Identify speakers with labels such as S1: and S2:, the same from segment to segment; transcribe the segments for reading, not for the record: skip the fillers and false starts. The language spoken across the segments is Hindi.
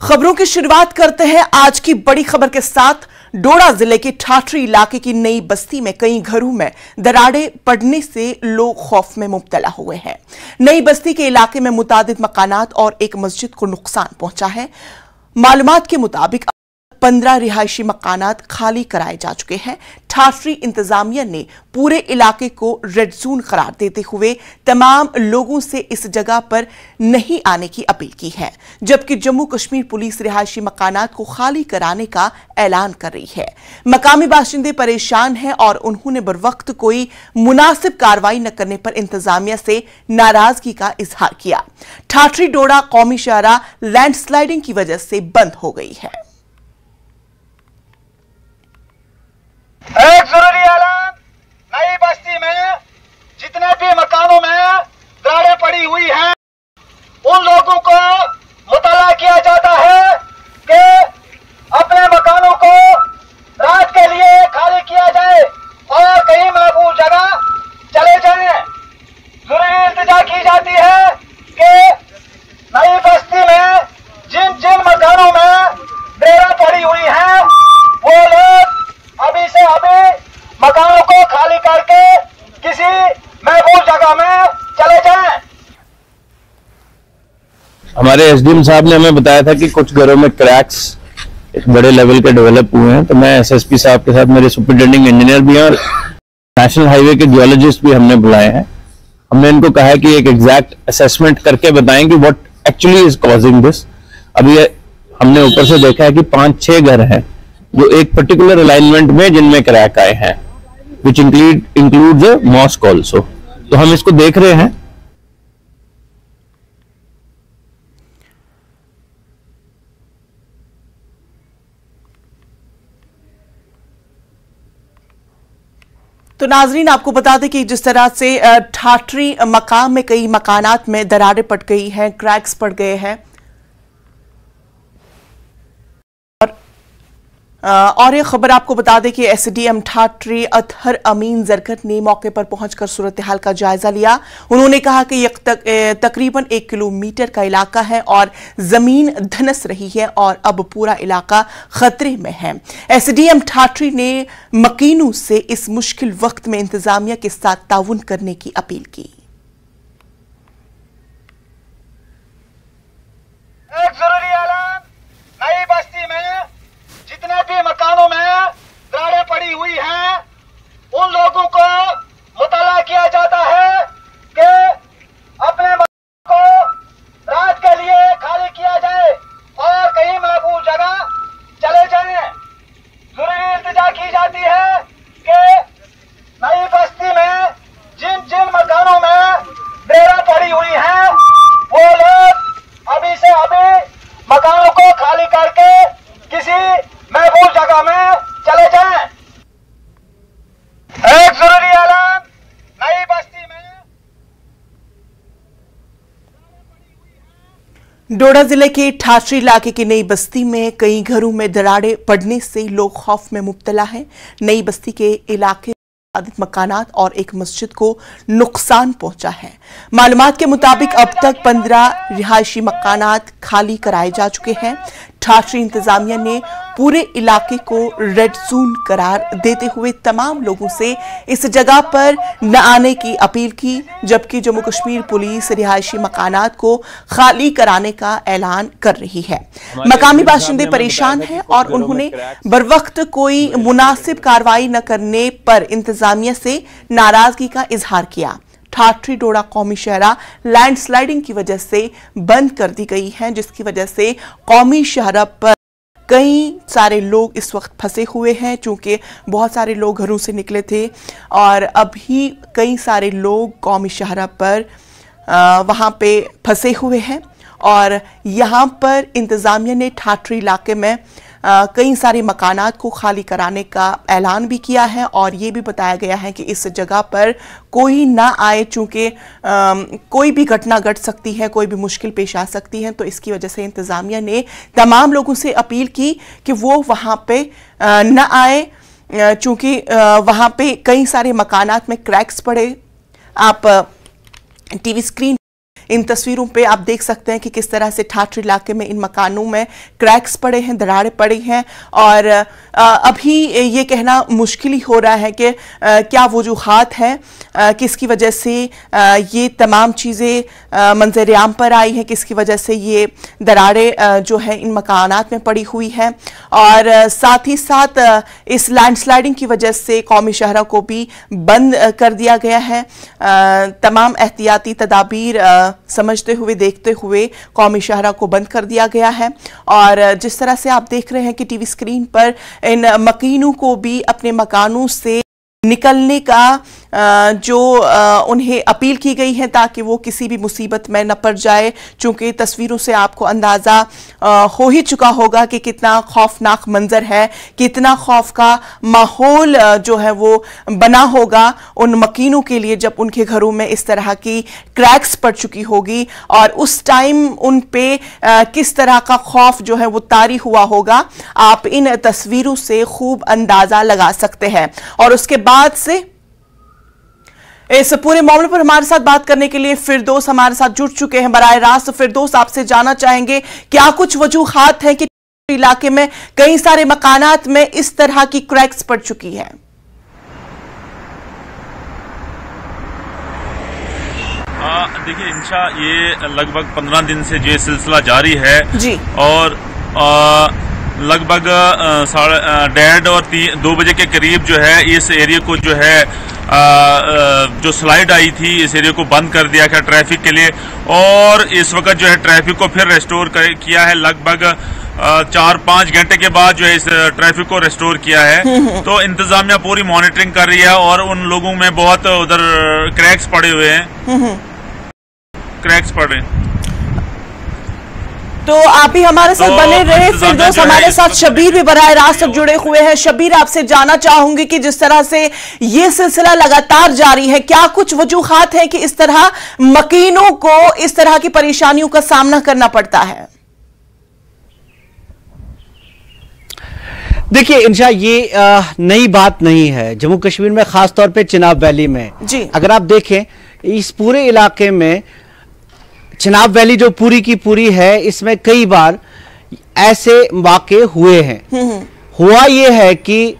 S1: खबरों की शुरुआत करते हैं आज की बड़ी खबर के साथ। डोडा जिले के ठाठरी इलाके की नई बस्ती में कई घरों में दरारें पड़ने से लोग खौफ में मुब्तला हुए हैं। नई बस्ती के इलाके में मुतादिद मकानात और एक मस्जिद को नुकसान पहुंचा है। मालूमात के मुताबिक 15 रिहायशी मकानात खाली कराए जा चुके हैं। ठाठरी इंतजामिया ने पूरे इलाके को रेड जोन करार देते हुए तमाम लोगों से इस जगह पर नहीं आने की अपील की है, जबकि जम्मू कश्मीर पुलिस रिहायशी मकानात को खाली कराने का ऐलान कर रही है। मकामी बाशिंदे परेशान हैं और उन्होंने बरवक्त कोई मुनासिब कार्रवाई न करने पर इंतजामिया से नाराजगी का इजहार किया। ठाठरी डोडा कौमी शाहराह लैंडस्लाइडिंग की वजह से बंद हो गई है।
S2: एक जरूरी ऐलान, नई बस्ती में जितने भी मकानों में दरारें पड़ी हुई हैं, उन लोगों को मुतला किया जाता है कि अपने मकानों को रात के लिए खाली किया जाए और कहीं महफूज जगह चले जाएं। जरूरी इल्तिजा की जाती है कि नई बस्ती में जिन जिन मकानों में दरारें पड़ी हुई हैं, वो लोग अभी से अभी मकानों को खाली करके किसी महफूज जगह में चले जाएं।
S3: हमारे एसडीएम साहब ने हमें बताया था कि कुछ घरों में क्रैक्स एक बड़े लेवल के डेवलप हुए हैं, तो मैं एसएसपी साहब के साथ मेरे सुपरिटेंडिंग इंजीनियर भी हैं और नेशनल हाईवे के जियोलॉजिस्ट भी हमने बुलाए हैं। हमने इनको कहा है कि एक एग्जैक्ट असेसमेंट करके बताएं कि what actually is causing this. अभी हमने ऊपर से देखा है कि 5-6 घर हैं जो एक पर्टिकुलर अलाइनमेंट में जिनमें क्रैक आए हैं, which includes a mosque also. तो हम इसको देख रहे हैं।
S1: तो नाजरीन, आपको बता दें कि जिस तरह से ठाठरी मकाम में कई मकानात में दरारें पड़ गई हैं, क्रैक्स पड़ गए हैं और ये खबर आपको बता दें कि एसडीएम ठाठरी अतहर अमीन जरकत ने मौके पर पहुंचकर सूरत हाल का जायजा लिया। उन्होंने कहा कि यह तकरीबन 1 किलोमीटर का इलाका है और जमीन धंस रही है और अब पूरा इलाका खतरे में है। एसडीएम ठाठरी ने मकीनों से इस मुश्किल वक्त में इंतजामिया के साथ ताउन करने की अपील की।
S2: एक जरूरी ऐलान, नई बस्ती में जितने भी मकानों में दरारें पड़ी हुई हैं, उन लोगों को मुतला किया जाता है कि अपने मकानों को रात के लिए खाली किया जाए और कहीं महफूज जगह चले जाएं। जरूरी इल्तिजा की जाती है कि नई बस्ती में जिन जिन मकानों में दरारें पड़ी हुई हैं, वो लोग अभी से अभी मकानों को खाली करके किसी महफूज जगह में चले जाएं। एक जरूरी ऐलान, नई बस्ती में
S1: डोडा जिले के ठाठरी इलाके की नई बस्ती में कई घरों में दरारें पड़ने से लोग खौफ में मुब्तला हैं। नई बस्ती के इलाके मकानात और एक मस्जिद को नुकसान पहुंचा है। मालूमात के मुताबिक अब तक 15 रिहायशी मकानात खाली कराए जा चुके हैं। ठाठरी इंतजामिया ने पूरे इलाके को रेड जोन करार देते हुए तमाम लोगों से इस जगह पर न आने की अपील की, जबकि जम्मू कश्मीर पुलिस रिहायशी मकानात को खाली कराने का ऐलान कर रही है। मकामी बाशिंदे परेशान हैं और उन्होंने बरवक्त कोई मुनासिब कार्रवाई न करने पर इंतजामिया से नाराजगी का इजहार किया। ठाठरी डोडा कौमी शाहराह लैंडस्लाइडिंग की वजह से बंद कर दी गई है, जिसकी वजह से कौमी शाहराह पर कई सारे लोग इस वक्त फंसे हुए हैं। चूंकि बहुत सारे लोग घरों से निकले थे और अभी कई सारे लोग कौमी शाहराह पर वहां पे फंसे हुए हैं और यहां पर इंतजामिया ने ठाठरी इलाके में कई सारे मकानात को खाली कराने का ऐलान भी किया है और ये भी बताया गया है कि इस जगह पर कोई ना आए, चूंकि कोई भी घटना घट सकती है, कोई भी मुश्किल पेश आ सकती है। तो इसकी वजह से इंतजामिया ने तमाम लोगों से अपील की कि वो वहाँ पे न आए, चूंकि वहाँ पे कई सारे मकानात में क्रैक्स पड़े। आप टीवी स्क्रीन इन तस्वीरों पे आप देख सकते हैं कि किस तरह से ठाठर इलाके में इन मकानों में क्रैक्स पड़े हैं, दरारें पड़ी हैं और अभी ये कहना मुश्किल ही हो रहा है कि क्या वजूहात हैं, किसकी वजह से ये तमाम चीज़ें मंजर-ए-आम पर आई हैं, किसकी वजह से ये दरारें जो है इन मकानात में पड़ी हुई हैं और साथ ही साथ इस लैंडस्लाइडिंग की वजह से कौमी शहरा को भी बंद कर दिया गया है। तमाम एहतियाती तदाबीर समझते हुए देखते हुए कौमी शहरा को बंद कर दिया गया है और जिस तरह से आप देख रहे हैं कि टीवी स्क्रीन पर इन मकीनों को भी अपने मकानों से निकलने का जो उन्हें अपील की गई है ताकि वो किसी भी मुसीबत में न पड़ जाए, चूंकि तस्वीरों से आपको अंदाज़ा हो ही चुका होगा कि कितना खौफनाक मंजर है, कितना खौफ का माहौल जो है वो बना होगा उन मकीनों के लिए जब उनके घरों में इस तरह की क्रैक्स पड़ चुकी होगी और उस टाइम उन पे किस तरह का खौफ जो है वो तारी हुआ होगा, आप इन तस्वीरों से खूब अंदाज़ा लगा सकते हैं। और उसके बाद से इस पूरे मामले पर हमारे साथ बात करने के लिए फिरदौस हमारे साथ जुड़ चुके हैं बराह रास्त। फिरदौस, आपसे जानना चाहेंगे क्या कुछ वजूहात हैं कि इलाके में कई सारे मकानात में इस तरह की क्रैक्स पड़ चुकी है?
S4: देखिए इंशा, ये लगभग 15 दिन से ये सिलसिला जारी है
S1: जी और
S4: लगभग 1:30 और 2 बजे के करीब जो है इस एरिया को जो है जो स्लाइड आई थी इस एरिया को बंद कर दिया गया ट्रैफिक के लिए और इस वक्त जो है ट्रैफिक को फिर रेस्टोर किया है। लगभग 4-5 घंटे के बाद जो है इस ट्रैफिक को रेस्टोर किया है। तो इंतजामिया पूरी मॉनिटरिंग कर रही है और उन लोगों में बहुत उधर क्रैक्स पड़े हुए हैं, क्रैक्स पड़ रहे हैं।
S1: तो आप भी हमारे साथ बने रहे। फिरदौस, हमारे साथ शबीर भी बराह रास्त जुड़े हुए हैं। शबीर, आपसे जानना चाहूंगी कि जिस तरह से ये सिलसिला लगातार जारी है, क्या कुछ वजूहात है कि इस तरह मकीनों को इस तरह की परेशानियों का सामना करना पड़ता है?
S5: देखिए इंशा, ये नई बात नहीं है। जम्मू कश्मीर में खासतौर पे चिनाब वैली में
S1: जी
S5: अगर आप देखें इस पूरे इलाके में चिनाब वैली जो पूरी की पूरी है इसमें कई बार ऐसे वाक़े हुए हैं। हुआ ये है कि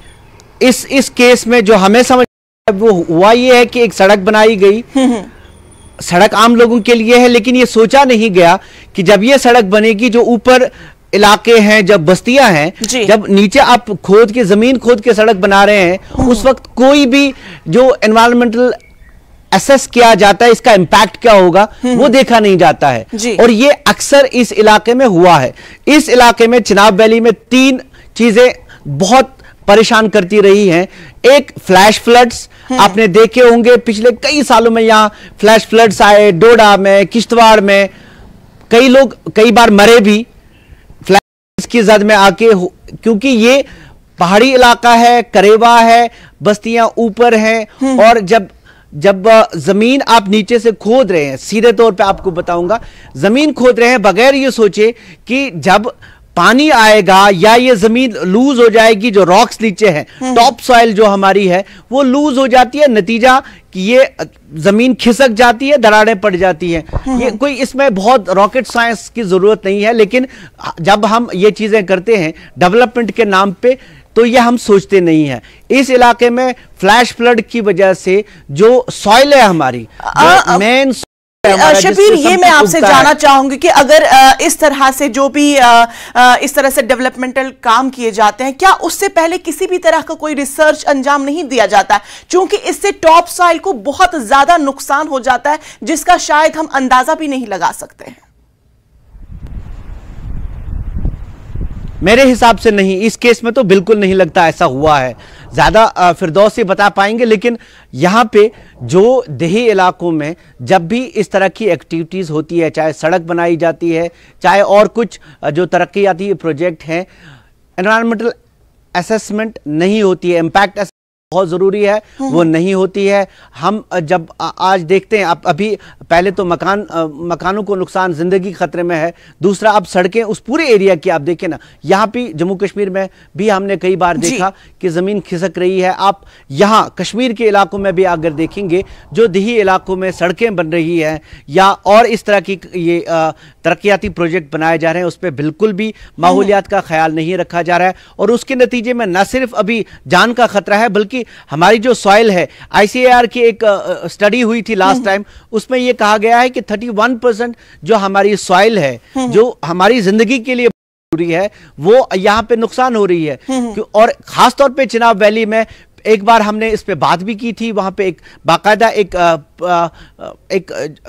S5: इस केस में जो हमें समझ वो हुआ ये है कि एक सड़क बनाई गई, सड़क आम लोगों के लिए है, लेकिन ये सोचा नहीं गया कि जब ये सड़क बनेगी जो ऊपर इलाके हैं, जब बस्तियां हैं, जब नीचे आप खोद के जमीन खोद के सड़क बना रहे हैं उस वक्त कोई भी जो एनवायरमेंटल असेस किया जाता है इसका इंपैक्ट क्या होगा वो देखा नहीं जाता है और ये अक्सर इस इलाके में हुआ है। इस इलाके में चिनाब वैली में 3 चीजें बहुत परेशान करती रही हैं। एक फ्लैश फ्लड्स, आपने देखे होंगे पिछले कई सालों में यहां फ्लैश फ्लड्स आए, डोडा में, किश्तवाड़ में, कई लोग कई बार मरे भी फ्लैश की जद में आके, क्योंकि ये पहाड़ी इलाका है, करेवा है, बस्तियां ऊपर हैं और जब जमीन आप नीचे से खोद रहे हैं, सीधे तौर पे आपको बताऊंगा, जमीन खोद रहे हैं बगैर ये सोचे कि जब पानी आएगा या ये जमीन लूज हो जाएगी, जो रॉक्स नीचे है, टॉप सॉइल जो हमारी है वो लूज हो जाती है, नतीजा कि ये जमीन खिसक जाती है, दरारें पड़ जाती हैं। ये कोई इसमें बहुत रॉकेट साइंस की जरूरत नहीं है, लेकिन जब हम ये चीजें करते हैं डेवलपमेंट के नाम पे तो ये हम सोचते नहीं है। इस इलाके में फ्लैश फ्लड की वजह से जो सॉइल है हमारी, मेन
S1: शबीर, ये मैं आपसे जानना चाहूंगी कि अगर इस तरह से जो भी इस तरह से डेवलपमेंटल काम किए जाते हैं, क्या उससे पहले किसी भी तरह का कोई रिसर्च अंजाम नहीं दिया जाता? क्योंकि इससे टॉप सॉइल को बहुत ज्यादा नुकसान हो जाता है जिसका शायद हम अंदाजा भी नहीं लगा सकते हैं।
S5: मेरे हिसाब से नहीं, इस केस में तो बिल्कुल नहीं लगता ऐसा हुआ है। ज्यादा फिरदौस से बता पाएंगे, लेकिन यहाँ पे जो देही इलाकों में जब भी इस तरह की एक्टिविटीज होती है, चाहे सड़क बनाई जाती है, चाहे और कुछ जो तरक्याती प्रोजेक्ट हैं, एनवायरमेंटल असेसमेंट नहीं होती है, इम्पैक्ट बहुत ज़रूरी है वो नहीं होती है। हम जब आज देखते हैं, अभी पहले तो मकानों को नुकसान, ज़िंदगी खतरे में है, दूसरा अब सड़कें उस पूरे एरिया की आप देखें ना, यहाँ भी जम्मू कश्मीर में भी हमने कई बार देखा कि ज़मीन खिसक रही है। आप यहाँ कश्मीर के इलाकों में भी अगर देखेंगे, जो देही इलाकों में सड़कें बन रही हैं या और इस तरह की ये तरक्याती प्रोजेक्ट बनाए जा रहे हैं, उस पर बिल्कुल भी माहौलियात का ख्याल नहीं रखा जा रहा है और उसके नतीजे में न सिर्फ अभी जान का खतरा है बल्कि हमारी जो सॉइल है, ICAR की एक स्टडी हुई थी लास्ट टाइम, उसमें यह कहा गया है कि 31% जो हमारी सॉइल है, जो हमारी जिंदगी के लिए जरूरी है, वो यहाँ पे नुकसान हो रही है। और खासतौर पे चिनाब वैली में एक बार हमने इस पे बात भी की थी, वहां पे एक बाकायदा एक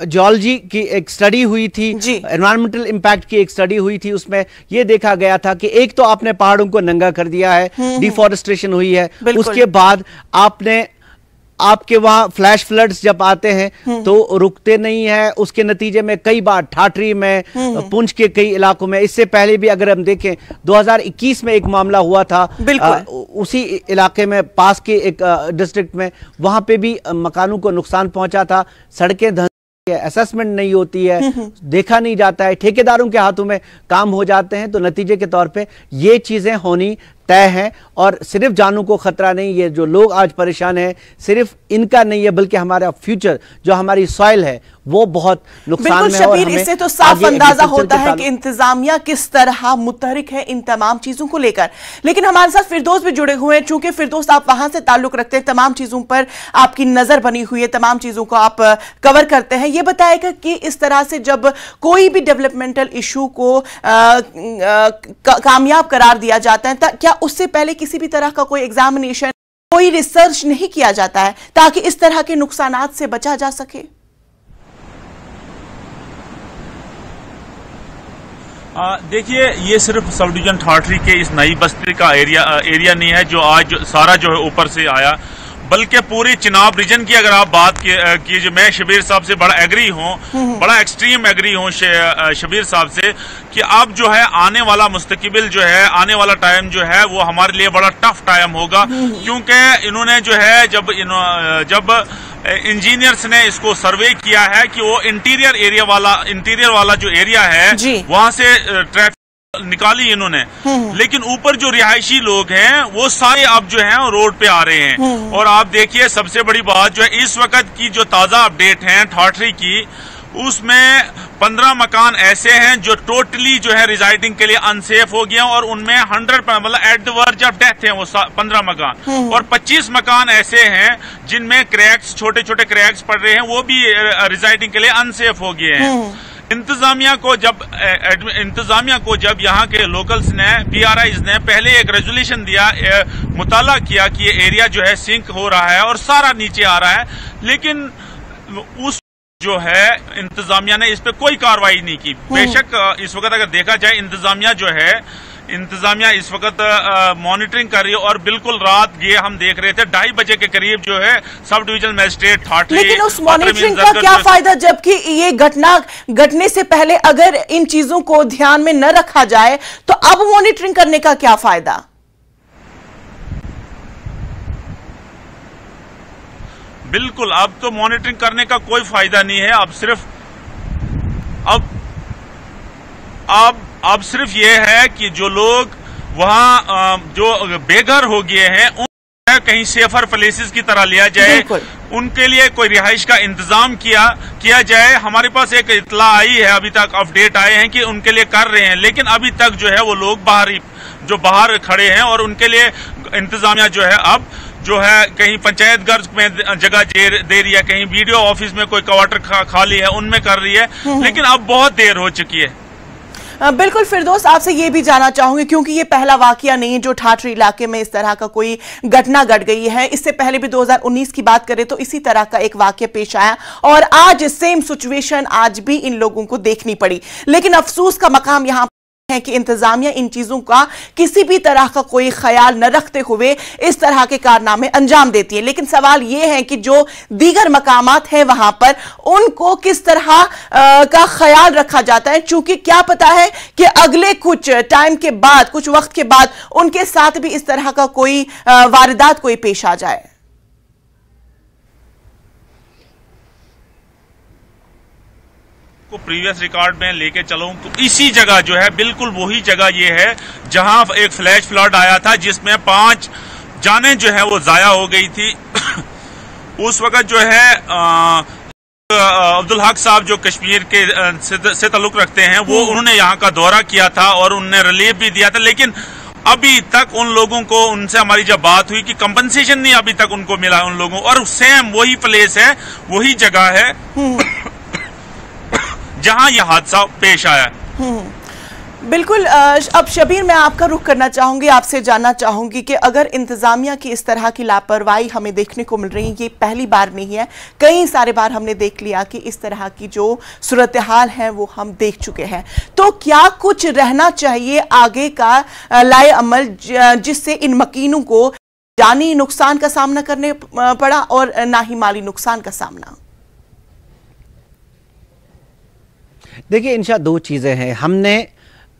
S5: जियोलॉजी की एक स्टडी हुई थी, एनवायरमेंटल इंपैक्ट की एक स्टडी हुई थी। उसमें यह देखा गया था कि एक तो आपने पहाड़ों को नंगा कर दिया है, डिफॉरेस्टेशन हुई है, उसके बाद आपके वहां फ्लैश फ्लड्स जब आते हैं तो रुकते नहीं है, उसके नतीजे में कई बार ठाठरी में, पुंछ के कई इलाकों में, इससे पहले भी अगर हम देखें 2021 में एक मामला हुआ था उसी इलाके में, पास के एक डिस्ट्रिक्ट में, वहां पे भी मकानों को नुकसान पहुंचा था। सड़कें असेसमेंट नहीं होती है, देखा नहीं जाता है, ठेकेदारों के हाथों में काम हो जाते हैं, तो नतीजे के तौर पे ये चीजें होनी तय है। और सिर्फ जानों को खतरा नहीं, ये जो लोग आज परेशान हैं सिर्फ इनका नहीं है बल्कि हमारा फ्यूचर, जो हमारी सॉइल है, वो बहुत नुकसान में है।
S1: शबीर, इससे तो साफ अंदाजा होता है कि इंतजामिया किस तरह मुतहरिक है इन तमाम चीजों को लेकर। लेकिन हमारे साथ फिरदौस भी जुड़े हुए हैं, चूंकि फिरदौस आप वहां से ताल्लुक रखते हैं, तमाम चीजों पर आपकी नजर बनी हुई है, तमाम चीजों को आप कवर करते हैं। ये बताएगा कि इस तरह से जब कोई भी डेवलपमेंटल इशू को कामयाब करार दिया जाता है, क्या उससे पहले किसी भी तरह का कोई एग्जामिनेशन, कोई रिसर्च नहीं किया जाता है ताकि इस तरह के नुकसानात से बचा जा सके?
S4: देखिए, ये सिर्फ सब डिवीजन ठाठरी के इस नई बस्ती का एरिया नहीं है जो आज सारा जो है ऊपर से आया, बल्कि पूरी चिनाब रीजन की अगर आप बात कीजिए, मैं शबीर साहब से बड़ा एग्री हूँ, बड़ा एक्सट्रीम एग्री हूँ शबीर साहब से कि अब जो है आने वाला मुस्तकबिल जो है, आने वाला टाइम जो है वो हमारे लिए बड़ा टफ टाइम होगा। क्योंकि इन्होंने जो है जब इंजीनियर्स ने इसको सर्वे किया है कि वो इंटीरियर वाला जो एरिया है वहां से ट्रैफिक निकाली इन्होंने, लेकिन ऊपर जो रिहायशी लोग हैं वो सारे अब जो हैं रोड पे आ रहे हैं। और आप देखिए, सबसे बड़ी बात जो है इस वक्त की जो ताजा अपडेट है ठाठरी की, उसमें 15 मकान ऐसे हैं जो टोटली जो है रिजाइडिंग के लिए अनसेफ हो गए और उनमें 100 मतलब at the verge of death है वो 15 मकान, और 25 मकान ऐसे हैं जिनमें क्रैक्स, छोटे छोटे क्रैक्स पड़ रहे हैं, वो भी रिजाइडिंग के लिए अनसेफ हो गए हैं। इंतजामिया को जब यहाँ के लोकल्स ने, PRIs ने पहले एक रेजोल्यूशन दिया, मुताला किया कि ये एरिया जो है सिंक हो रहा है और सारा नीचे आ रहा है, लेकिन उस जो है इंतजामिया ने इस पे कोई कार्रवाई नहीं की। बेशक इस वक्त अगर देखा जाए इंतजामिया इस वक्त मॉनिटरिंग कर रही है, और बिल्कुल रात ये हम देख रहे थे 2:30 बजे के करीब जो है सब डिवीजनल मजिस्ट्रेट ठाठरी,
S1: लेकिन उस मॉनिटरिंग का क्या फायदा जबकि ये घटना घटने से पहले अगर इन चीजों को ध्यान में न रखा जाए तो अब मॉनिटरिंग करने का क्या फायदा?
S4: बिल्कुल, अब तो मॉनिटरिंग करने का कोई फायदा नहीं है। अब सिर्फ ये है कि जो लोग वहां जो बेघर हो गए हैं उन्हें कहीं सेफर प्लेसेस की तरह लिया जाए, उनके लिए कोई रिहाइश का इंतजाम किया जाए। हमारे पास एक इत्तला आई है, अभी तक अपडेट आए हैं कि उनके लिए कर रहे हैं, लेकिन अभी तक जो है वो लोग बाहर खड़े हैं और उनके लिए इंतजामिया जो है अब जो है कहीं पंचायत घर में जगह दे रही है, कहीं वीडियो ऑफिस में कोई क्वार्टर खाली है उनमें कर रही है, लेकिन अब बहुत देर हो चुकी है।
S1: बिल्कुल फिरदौस, आपसे ये भी जानना चाहूंगी क्योंकि ये पहला वाकया नहीं है जो ठाठरी इलाके में इस तरह का कोई घटना घट गई है। इससे पहले भी 2019 की बात करें तो इसी तरह का एक वाकया पेश आया और आज सेम सिचुएशन आज भी इन लोगों को देखनी पड़ी। लेकिन अफसोस का मकाम यहाँ है कि इंतजामिया इन चीजों का किसी भी तरह का कोई ख्याल न रखते हुए इस तरह के कारनामे अंजाम देती है। लेकिन सवाल यह है कि जो दीगर मकामात हैं वहां पर उनको किस तरह का ख्याल रखा जाता है, चूंकि क्या पता है कि अगले कुछ टाइम के बाद, कुछ वक्त के बाद उनके साथ भी इस तरह का कोई वारदात कोई पेश आ जाए।
S4: को प्रीवियस रिकॉर्ड में लेके चलूं तो इसी जगह जो है बिल्कुल वही जगह ये है जहां एक फ्लैश फ्लड आया था जिसमें 5 जानें जो है वो जाया हो गई थी। उस वक्त जो है अब्दुल हक साहब जो कश्मीर के से ताल्लुक रखते हैं वो उन्होंने यहाँ का दौरा किया था और उन्होंने रिलीफ भी दिया था, लेकिन अभी तक उन लोगों को, उनसे हमारी जब बात हुई कि कंपनसेशन नहीं अभी तक उनको मिला उन लोगों, और सेम वही प्लेस है, वही जगह है जहां यह हादसा पेश आया।
S1: बिल्कुल। अब शबीर, मैं आपका रुख करना चाहूंगी, आपसे जानना चाहूंगी कि अगर इंतजामिया की इस तरह की लापरवाही हमें देखने को मिल रही है, ये पहली बार नहीं है, कई सारे बार हमने देख लिया कि इस तरह की जो सूरत हाल है वो हम देख चुके हैं, तो क्या कुछ रहना चाहिए आगे का लाए अमल जिससे इन मकीनों को जानी नुकसान का सामना करने पड़ा और ना ही माली नुकसान का सामना?
S5: देखिए, इंशा दो चीज़ें हैं। हमने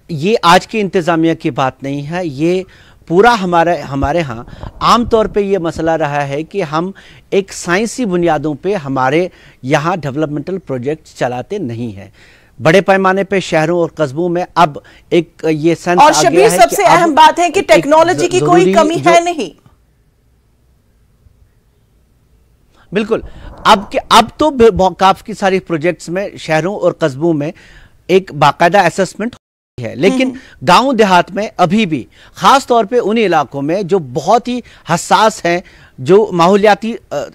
S5: ये आज की इंतज़ामिया की बात नहीं है, ये पूरा हमारे यहाँ आमतौर पे ये मसला रहा है कि हम एक साइंसी बुनियादों पे हमारे यहाँ डेवलपमेंटल प्रोजेक्ट चलाते नहीं हैं। बड़े पैमाने पे शहरों और कस्बों में अब एक ये सेंस
S1: और शबीर, सबसे अहम बात है कि टेक्नोलॉजी की कोई कमी है नहीं।
S5: बिल्कुल। अब तो काफी सारे प्रोजेक्ट्स में शहरों और कस्बों में एक बाकायदा असेसमेंट है, लेकिन गांव देहात में अभी भी खास तौर पे उन इलाकों में जो बहुत ही हसास हैं जो माहौलियाती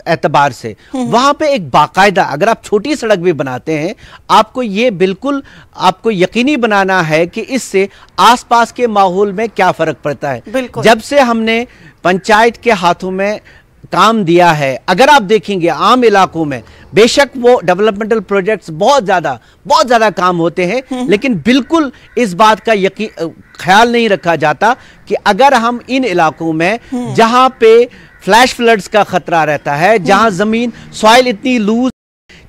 S5: एतबार से, वहां पे एक बाकायदा अगर आप छोटी सड़क भी बनाते हैं, आपको ये बिल्कुल आपको यकीनी बनाना है कि इससे आसपास के माहौल में क्या फर्क पड़ता है। जब से हमने पंचायत के हाथों में काम दिया है, अगर आप देखेंगे आम इलाकों में बेशक वो डेवलपमेंटल प्रोजेक्ट्स बहुत ज्यादा काम होते हैं, लेकिन बिल्कुल इस बात का ख्याल नहीं रखा जाता कि अगर हम इन इलाकों में जहां पे फ्लैश फ्लड्स का खतरा रहता है, जहां जमीन सॉइल इतनी लूज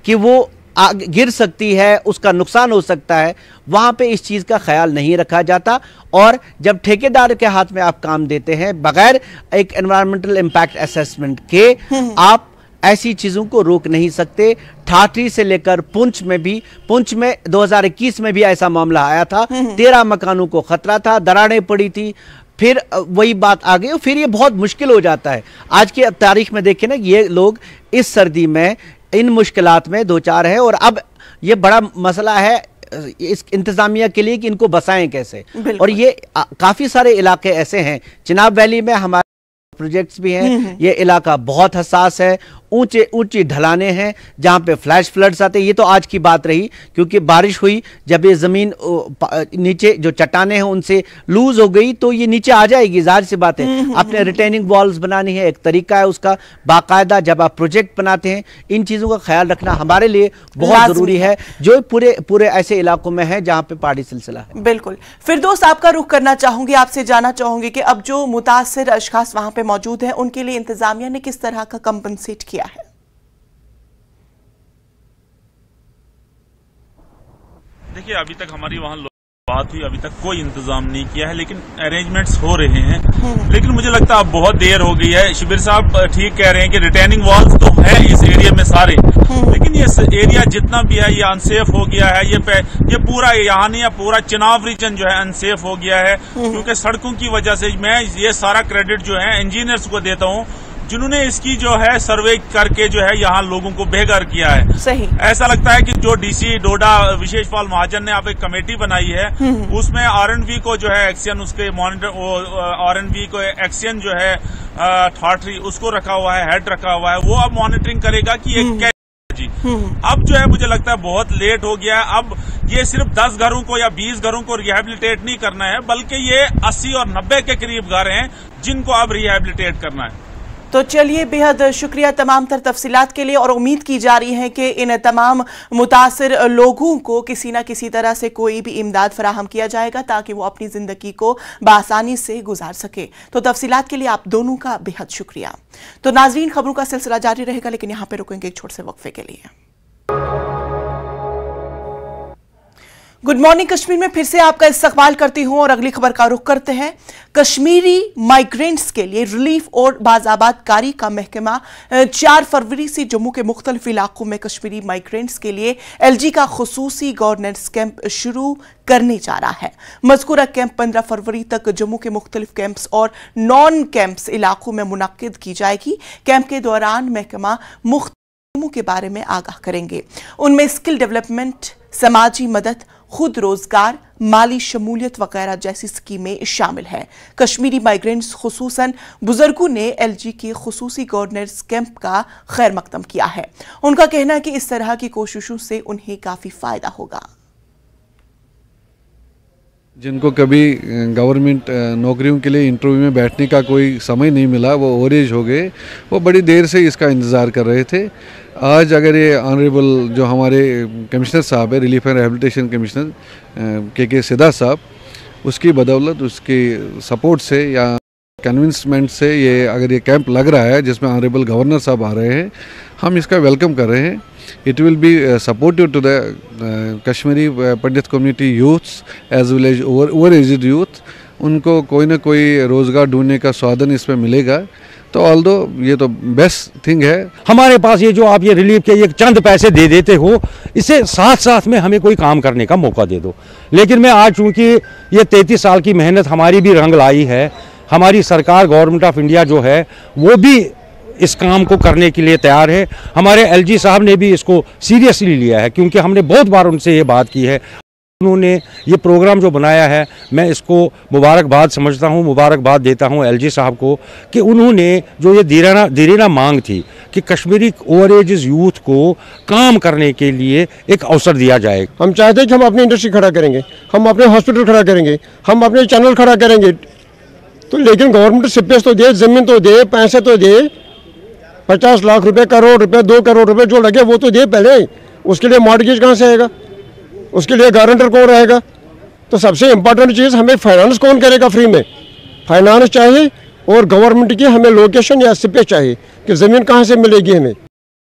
S5: कि वो गिर सकती है, उसका नुकसान हो सकता है, वहां पे इस चीज का ख्याल नहीं रखा जाता। और जब ठेकेदार के हाथ में आप काम देते हैं बगैर एक एनवायरमेंटल इम्पैक्ट असेसमेंट के, आप ऐसी चीजों को रोक नहीं सकते। ठाठरी से लेकर पुंछ में 2021 में भी ऐसा मामला आया था, 13 मकानों को खतरा था, दरारें पड़ी थी, फिर वही बात आ गई, फिर ये बहुत मुश्किल हो जाता है। आज की तारीख में देखें ना, ये लोग इस सर्दी में इन मुश्किलात में दो चार है, और अब ये बड़ा मसला है इस इंतजामिया के लिए कि इनको बसाएं कैसे। और ये काफी सारे इलाके ऐसे हैं, चिनाब वैली में हमारे प्रोजेक्ट्स भी हैं, ये इलाका बहुत हसास है, ऊंची ढलाने हैं जहां पे फ्लैश फ्लड्स आते हैं। ये तो आज की बात रही क्योंकि बारिश हुई, जब ये जमीन नीचे जो चट्टाने हैं उनसे लूज हो गई तो ये नीचे आ जाएगी, जाहिर सी बात है। आपने रिटेनिंग वॉल्स बनानी है, एक तरीका है उसका बाकायदा। जब आप प्रोजेक्ट बनाते हैं इन चीजों का ख्याल रखना हमारे लिए बहुत जरूरी है, जो पूरे ऐसे इलाकों में है जहां पे पहाड़ी सिलसिला है।
S1: बिल्कुल। फिरदौस, आपका रुख करना चाहूंगी, आपसे जानना चाहूंगी कि अब जो मुतासिर अशखास वहां पे मौजूद हैं उनके लिए इंतजामिया ने किस तरह का कंपनसेट किया है?
S4: देखिए, अभी तक हमारी वहां बात हुई, अभी तक कोई इंतजाम नहीं किया है, लेकिन अरेंजमेंट्स हो रहे हैं। लेकिन मुझे लगता है अब बहुत देर हो गई है। शिबिर साहब ठीक कह रहे हैं कि रिटेनिंग वॉल्स तो है इस एरिया में सारे, लेकिन ये एरिया जितना भी है ये अनसेफ हो गया है। ये पूरा यहाँ नहीं है, पूरा चिनाब रीजन जो है अनसेफ हो गया है, क्योंकि सड़कों की वजह से। मैं ये सारा क्रेडिट जो है इंजीनियर्स को देता हूँ जिन्होंने इसकी जो है सर्वे करके जो है यहाँ लोगों को बेघर किया है।
S1: सही।
S4: ऐसा लगता है कि जो डीसी डोडा विशेष पाल महाजन ने आप एक कमेटी बनाई है, उसमें आरएनवी को जो है एक्शन, उसके मॉनिटर आरएनवी को एक्शन जो है ठाठरी उसको रखा हुआ है, हेड रखा हुआ है, वो अब मॉनिटरिंग करेगा कि ये क्या जी। अब जो है मुझे लगता है बहुत लेट हो गया है। अब ये सिर्फ 10 घरों को या 20 घरों को रिहेबिलिटेट नहीं करना है, बल्कि ये 80 और 90 के करीब घर हैं जिनको अब रिहेबिलिटेट करना है।
S1: तो चलिए, बेहद शुक्रिया तमाम तर तफसीलात के लिए, और उम्मीद की जा रही है कि इन तमाम मुतासिर लोगों को किसी न किसी तरह से कोई भी इमदाद फराहम किया जाएगा ताकि वो अपनी ज़िंदगी को बआसानी से गुजार सके। तो तफसीलात के लिए आप दोनों का बेहद शुक्रिया। तो नाजरीन, खबरों का सिलसिला जारी रहेगा, लेकिन यहाँ पे रुकेंगे एक छोटे से वक्फे के लिए। गुड मॉर्निंग कश्मीर में फिर से आपका इस्तकबाल करती हूं और अगली खबर का रुख करते हैं। कश्मीरी माइग्रेंट्स के लिए रिलीफ और बाज़ाबादकारी का महकमा 4 फरवरी से जम्मू के मुख्तलिफ इलाकों में कश्मीरी माइग्रेंट्स के लिए LG का खुसूसी गवर्नेंस कैंप शुरू करने जा रहा है। मज़कूरा कैंप 15 फरवरी तक जम्मू के मुख्तलिफ कैंप्स और नॉन कैंप्स इलाकों में मुनक्किद की जाएगी। कैंप के दौरान महकमा मुख्तलिफ के बारे में आगाह करेंगे। उनमें स्किल डेवलपमेंट, समाजी मदद, खुद रोजगार, माली शमूलियत वगैरह जैसी स्कीमें शामिल हैं। कश्मीरी माइग्रेंट्स खुसूसन बुजुर्गों ने LG के खुसूसी गवर्नेंस कैंप का खैर मकदम किया है। उनका कहना है कि इस तरह की कोशिशों से उन्हें काफी फायदा होगा।
S6: जिनको कभी गवर्नमेंट नौकरियों के लिए इंटरव्यू में बैठने का कोई समय नहीं मिला, वो ओवर एज हो गए, वो बड़ी देर से इसका इंतज़ार कर रहे थे। आज अगर ये ऑनरेबल जो हमारे कमिश्नर साहब है, रिलीफ एंड रिहेबिलिटेशन कमिश्नर के सिद्धा साहब, उसकी बदौलत, उसकी सपोर्ट से या कन्विंसमेंट से ये अगर ये कैंप लग रहा है जिसमें ऑनरेबल गवर्नर साहब आ रहे हैं, हम इसका वेलकम कर रहे हैं। It will be supportive to the Kashmiri Pandit community youths as well as over aged youth. उनको कोई ना कोई रोज़गार ढूंढने का साधन इसमें मिलेगा। तो ऑल्दो ये तो बेस्ट थिंग है।
S7: हमारे पास ये जो आप ये रिलीफ के ये चंद पैसे दे देते हो, इससे साथ साथ में हमें कोई काम करने का मौका दे दो। लेकिन मैं आज चूँकि ये 33 साल की मेहनत हमारी भी रंग लाई है, हमारी सरकार गवर्नमेंट ऑफ इंडिया जो है वो भी इस काम को करने के लिए तैयार है। हमारे LG साहब ने भी इसको सीरियसली लिया है, क्योंकि हमने बहुत बार उनसे ये बात की है। उन्होंने ये प्रोग्राम जो बनाया है, मैं इसको मुबारकबाद समझता हूँ, मुबारकबाद देता हूँ LG साहब को कि उन्होंने जो ये दीराना मांग थी कि कश्मीरी ओवर एज यूथ को काम करने के लिए एक अवसर दिया जाए।
S8: हम चाहते हैं कि हम अपनी इंडस्ट्री खड़ा करेंगे, हम अपने हॉस्पिटल खड़ा करेंगे, हम अपने चैनल खड़ा करेंगे, तो लेकिन गवर्नमेंट स्पेस तो दे, ज़मीन तो दे, पैसे तो दे। 50 लाख रुपए, करोड़ रुपए, 2 करोड़ रुपए जो लगे वो तो दे पहले। उसके लिए मॉर्गेज कहाँ से आएगा, उसके लिए गारंटर कौन रहेगा? तो सबसे इम्पोर्टेंट चीज़, हमें फाइनेंस कौन करेगा फ्री में? फाइनेंस चाहिए और गवर्नमेंट की हमें लोकेशन या स्पेस चाहिए कि ज़मीन कहाँ से मिलेगी हमें।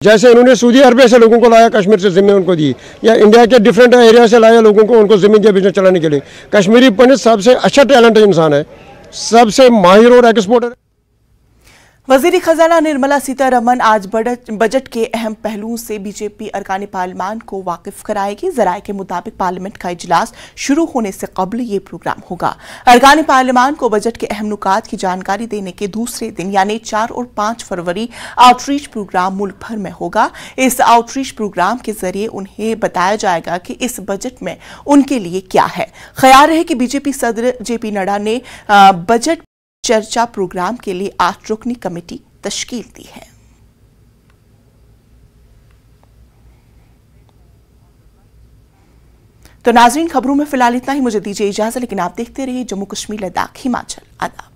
S8: जैसे उन्होंने सऊदी अरब से लोगों को लाया, कश्मीर से ज़मीन उनको दी, या इंडिया के डिफरेंट एरिया से लाया लोगों को, उनको ज़मीन दिया बिजनेस चलाने के लिए। कश्मीरी पंडित सबसे अच्छा टैलेंट इंसान है, सबसे माहिर और एक्सपोर्टर।
S1: वज़ीर खजाना निर्मला सीतारमण आज बजट के अहम पहलुओं से बीजेपी अरकान पार्लियामान को वाकिफ कराएगी। ज़राए के मुताबिक पार्लियामेंट का इजलास शुरू होने से कबल ये प्रोग्राम होगा। अरकान पार्लियामान को बजट के अहम नुकात की जानकारी देने के दूसरे दिन यानी 4 और 5 फरवरी आउटरीच प्रोग्राम मुल्क भर में होगा। इस आउटरीच प्रोग्राम के जरिए उन्हें बताया जाएगा कि इस बजट में उनके लिए क्या है। ख्याल है कि बीजेपी सदर JP नड्डा ने बजट चर्चा प्रोग्राम के लिए 8 रुकनी कमेटी तश्कील दी है। तो नाजरीन, खबरों में फिलहाल इतना ही। मुझे दीजिए इजाजत, लेकिन आप देखते रहिए जम्मू कश्मीर, लद्दाख, हिमाचल। आदाब।